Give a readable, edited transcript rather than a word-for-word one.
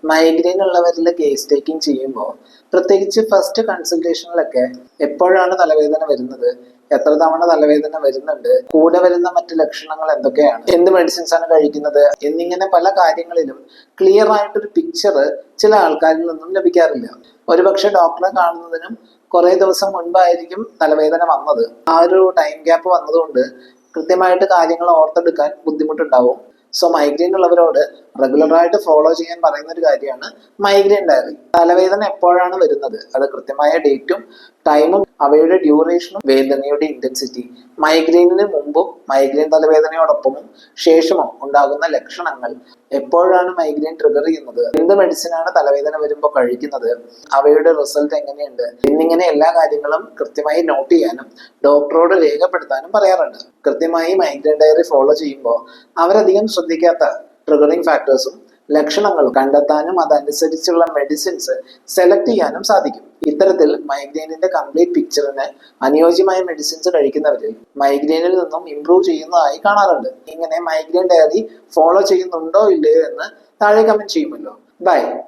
Migraine ഉള്ളവരിൽ case taking ചെയ്യുമ്പോൾ പ്രത്യേകിച്ച് first കൺസൾട്ടേഷനിലൊക്കെ എപ്പോഴാണ് തലവേദന വരുന്നത്, എത്ര തവണ തലവേദന വരുന്നുണ്ട്, കൂടെ വരുന്ന മറ്റ് ലക്ഷണങ്ങൾ എന്തൊക്കെയാണ്, എന്ത് മെഡിസിൻസ് ആണ് കഴിക്കുന്നത് എന്നിങ്ങനെ പല കാര്യങ്ങളിലും ക്ലിയർ ആയിട്ടൊരു പിക്ചർ ചില ആൾക്കാരിൽ നിന്നും ലഭിക്കാറില്ല. ഒരുപക്ഷെ ഡോക്ടറെ കാണുന്നതിനും കുറെ ദിവസം മുൻപായിരിക്കും തലവേദന വന്നത്. ആ ഒരു ടൈം ഗ്യാപ്പ് വന്നതുകൊണ്ട് കൃത്യമായിട്ട് കാര്യങ്ങൾ ഓർത്തെടുക്കാൻ ബുദ്ധിമുട്ടുണ്ടാവും. സോ മൈഗ്രെയിൻ ഉള്ളവരോട് റെഗുലറായിട്ട് ഫോളോ ചെയ്യാൻ പറയുന്ന ഒരു കാര്യമാണ് മൈഗ്രെയിൻ ഡയറി. തലവേദന എപ്പോഴാണ് വരുന്നത്, അത് കൃത്യമായ ഡേറ്റും ടൈമും അവയുടെ ഡ്യൂറേഷനും വേദനയുടെ ഇന്റൻസിറ്റി, മൈഗ്രെയിനിന് മുമ്പും മൈഗ്രെയിൻ തലവേദനയോടൊപ്പമും ശേഷമോ ഉണ്ടാകുന്ന ലക്ഷണങ്ങൾ, എപ്പോഴാണ് മൈഗ്രെയിൻ ട്രിഗർ ചെയ്യുന്നത്, എന്ത് മെഡിസിനാണ് തലവേദന വരുമ്പോൾ കഴിക്കുന്നത്, അവയുടെ റിസൾട്ട് എങ്ങനെയുണ്ട് എന്നിങ്ങനെ എല്ലാ കാര്യങ്ങളും കൃത്യമായി നോട്ട് ചെയ്യാനും ഡോക്ടറോട് രേഖപ്പെടുത്താനും പറയാറുണ്ട്. കൃത്യമായി മൈഗ്രെയിൻ ഡയറി ഫോളോ ചെയ്യുമ്പോൾ അവരധികം ശ്രദ്ധിക്കാത്ത ട്രിഗറിങ് ഫാക്ടേഴ്സും ലക്ഷണങ്ങളും കണ്ടെത്താനും അതനുസരിച്ചുള്ള മെഡിസിൻസ് സെലക്ട് ചെയ്യാനും സാധിക്കും. ഇത്തരത്തിൽ മൈഗ്രെയിനിന്റെ കംപ്ലീറ്റ് പിക്ചറിന് അനുയോജ്യമായ മെഡിസിൻസ് കഴിക്കുന്നവരിൽ മൈഗ്രെയിനിൽ നിന്നും ഇംപ്രൂവ് ചെയ്യുന്നതായി കാണാറുണ്ട്. ഇങ്ങനെ മൈഗ്രെയിൻ ഡയറി ഫോളോ ചെയ്യുന്നുണ്ടോ ഇല്ലയോ എന്ന് താഴെ കമന്റ് ചെയ്യുമല്ലോ. ബൈ.